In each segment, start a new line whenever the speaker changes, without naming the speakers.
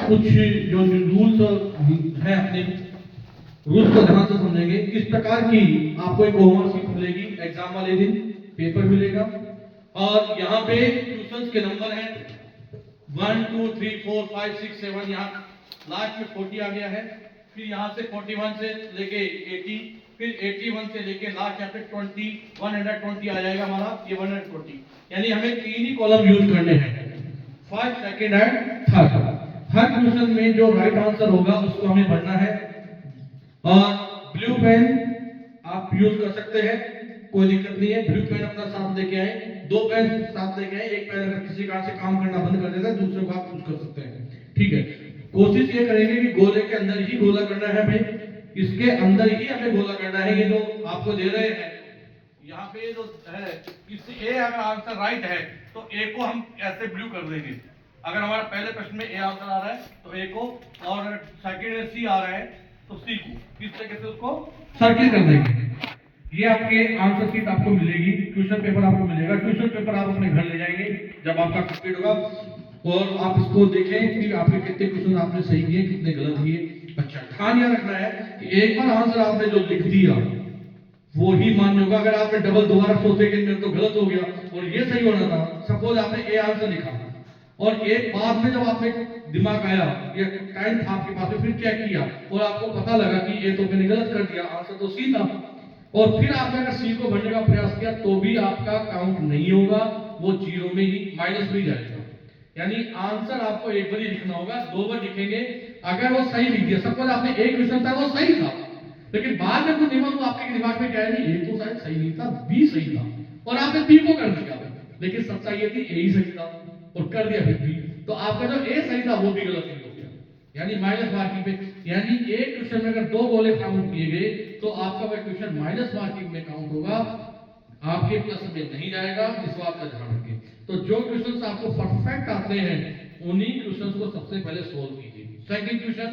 कुछ जो रूल्स हैं अपने रूल्स को ध्यान से समझेंगे। इस प्रकार की आपको एक होमवर्क शीट मिलेगी एग्जाम वाले दिन, पेपर मिलेगा और यहाँ पे ट्यूशंस के नंबर हैं 1 2 3 4 5 6 7, यहाँ लास्ट में 40 आ गया है, फिर यहाँ से 41 से लेके 80, फिर 81 से लेके लास्ट यहाँ पे 120 आ जाएगा हमारा, ये 120, यानी हमें 3 ही कॉलम यूज करने हैं, first second and third. Her question में जो राइट आंसर होगा उसको हमें भरना है। और ब्लू पेन आप यूज कर सकते हैं, कोई दिक्कत नहीं है, ब्लू पेन अपना साथ लेके आए, 2 पेन साथ लेके आए, एक पेन अगर किसी कारण से काम करना बंद कर देता है दूसरे को आप यूज कर सकते हैं, ठीक है। कोशिश ये करेंगे कि गोले के अंदर ही गोला करना है हमें, इसके अंदर ही हमें गोला करना है। ये जो आपको दे रहे हैं यहाँ पे जो है, किसी ए अगर आंसर राइट है तो ए को हम ऐसे ब्लू कर देंगे, अगर हमारा पहले प्रश्न में ए आंसर आ रहा है तो ए को, और सेकंड में सी आ रहा है तो सी को, किस तरीके से उसको सर्किल कर देंगे। ये आपके आंसर शीट आपको मिलेगी, ट्यूशन पेपर आपको मिलेगा, ट्यूशन पेपर आप अपने घर ले जाएंगे जब आपका कंप्लीट होगा, और आप इसको देखें कि आपके कितने क्वेश्चन आपने सही किए, कितने गलत किए। अच्छा, ध्यान यह रखना है कि एक बार आंसर आपने जो लिख दिया वो ही मान्य होगा। अगर आपने डबल दोबारा सोचे कि मेरे तो गलत हो गया और ये सही होना था, सपोज आपने ए आंसर लिखा और एक बाद में जब आपने दिमाग आया या टाइम था आपके पास में, फिर चेक किया और आपको पता लगा कि ये तो मैंने गलत कर दिया, आंसर तो सी था, और फिर आपने अगर सी को भरने का प्रयास किया तो भी आपका काउंट नहीं होगा, वो जीरो में ही, माइनस में ही जाएगा। यानी आंसर आपको एक बार ही लिखना होगा, 2 बार लिखेंगे। अगर वो सही लिख दिया, सपोज आपने एक क्वेश्चन था वो सही था, लेकिन बाद में कुछ दिमाग में आपके दिमाग में क्या है, नहीं ए तो शायद सही नहीं था, बी सही था, और आपने बी को कर दिया, लेकिन सच्चाई ये थी ए ही सही था और कर दिया फिर बी, तो आपका जो ए सही था वो भी गलत हो गया, यानी माइनस मार्किंग पे। यानी एक क्वेश्चन में अगर 2 गोले काउंट किए गए तो आपका वह क्वेश्चन माइनस मार्किंग में काउंट होगा, आपके प्लस में नहीं जाएगा, इस बात का ध्यान रखें। तो जो क्वेश्चंस आपको परफेक्ट आते हैं उन्हीं क्वेश्चंस को सबसे पहले सोल्व कीजिए। सेकंड क्वेश्चन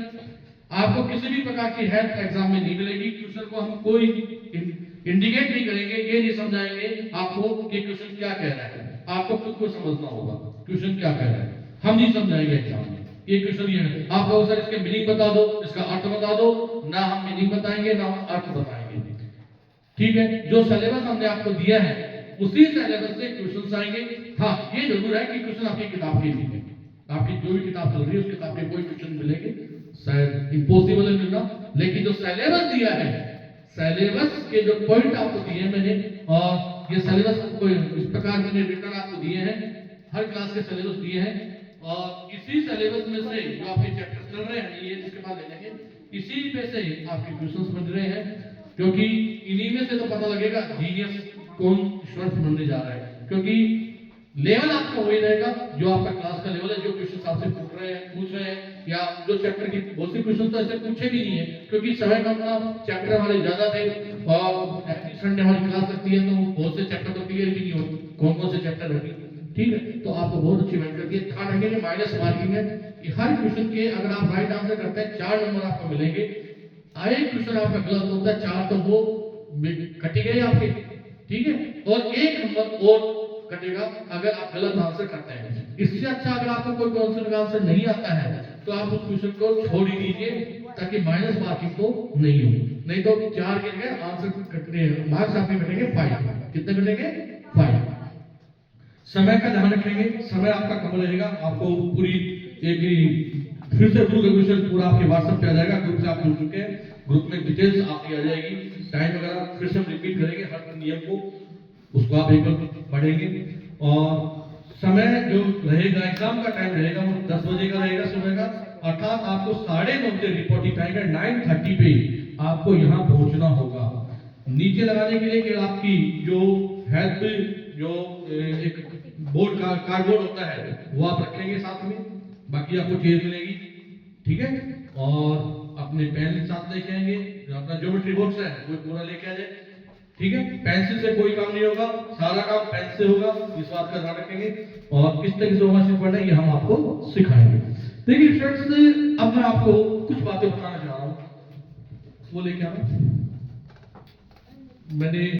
आपको किसी भी प्रकार की हेल्प एग्जाम में नहीं मिलेगी, क्वेश्चन को हम कोई इंडिकेट नहीं करेंगे, ये नहीं समझाएंगे आपको कि क्वेश्चन क्या कह रहा है, आपको खुद को समझना होगा क्वेश्चन क्या कह रहा है, हम नहीं समझाएंगे एग्जाम में। ये क्वेश्चन ये है, आप लोग सर इसके मीनिंग बता दो, इसका अर्थ बता दो, ना हम मीनिंग बताएंगे ना हम अर्थ बताएंगे, ठीक है। जो सिलेबस हमने आपको दिया है उसी सिलेबस से क्वेश्चंस आएंगे। हाँ, ये जरूर है कि क्वेश्चन आपकी किताब के नहीं है, आपकी जो भी किताब चल रही है उस किताब के कोई क्वेश्चन मिलेंगे, शायद इम्पॉसिबल है मिलना, लेकिन जो सिलेबस दिया है, सिलेबस के जो पॉइंट आपको दिए मैंने, और ये सिलेबस आपको इस प्रकार मैंने रिटर्न आपको दिए हैं, हर क्लास के सिलेबस दिए हैं, और इसी सिलेबस में से जो आपके चैप्टर चल रहे हैं ये इसके बाद ले लेंगे, इसी पे से आपके क्वेश्चंस बन रहे हैं, क्योंकि इन्हीं में से तो पता लगेगा जीनियस कौन स्टूडेंट बनने जा रहा है, क्योंकि लेवल आपका वही रहेगा जो आपका क्लास का लेवल है, जो क्वेश्चन आपसे पूछ रहे हैं, या जो चैप्टर की बहुत सी क्वेश्चन तो ऐसे पूछे भी नहीं है, क्योंकि समय कम था, चैप्टर हमारे ज्यादा थे, और संडे हमारी क्लास लगती है तो बहुत से चैप्टर तो क्लियर भी नहीं होते, कौन कौन से चैप्टर रखें, ठीक है। तो आपको बहुत अच्छी मेहनत करके ध्यान रखेंगे, माइनस मार्किंग है कि हर क्वेश्चन के अगर आप राइट आंसर करते हैं 4 नंबर आपको मिलेंगे, एक क्वेश्चन आपका गलत होता है 4 तो वो कटे गए आपके, ठीक है, और 1 नंबर और कटेगा अगर आप गलत आंसर करते हैं। इससे अच्छा अगर आपको कोई क्वेश्चन का आंसर नहीं आता है तो आप उस क्वेश्चन को छोड़ ही दीजिए, ताकि माइनस मार्किंग तो नहीं हो, नहीं तो 4 के जगह आंसर कटने, मार्क्स आपके कटेंगे 5, कितने कटेंगे 5। समय का ध्यान रखेंगे, समय आपका कम रहेगा, आपको पूरी एक फिर से रूल रेगुलेशन पूरा आपके व्हाट्सएप पे आ जाएगा, ग्रुप से आप जुड़ चुके हैं, ग्रुप में डिटेल्स आपकी आ जाएगी, टाइम वगैरह फिर से हम रिपीट करेंगे हर नियम को, उसको आप एक बार पढ़ेंगे। और समय जो रहेगा, एग्जाम का टाइम रहेगा वो 10 बजे का रहेगा सुबह का, अर्थात आपको 9:30 बजे रिपोर्टिंग टाइम है, 9:30 पे आपको यहाँ पहुंचना होगा। नीचे लगाने के लिए कि आपकी जो हेल्प, जो एक बोर्ड का कार्डबोर्ड होता है वो आप रखेंगे साथ में, बाकी आपको चेयर मिलेगी, ठीक है। और अपने पेन साथ लेके आएंगे, जो अपना ज्योमेट्री बॉक्स है वो पूरा लेके आ जाए, ठीक है। पेंसिल से कोई काम नहीं होगा, सारा काम पेन से होगा, इस बात का ध्यान रखेंगे। और किस तरीके से होमवर्क पढ़ना है ये हम आपको सिखाएंगे। देखिए फ्रेंड्स, अब मैं आपको कुछ बातें बताना चाह रहा हूँ, वो लेके आना मैंने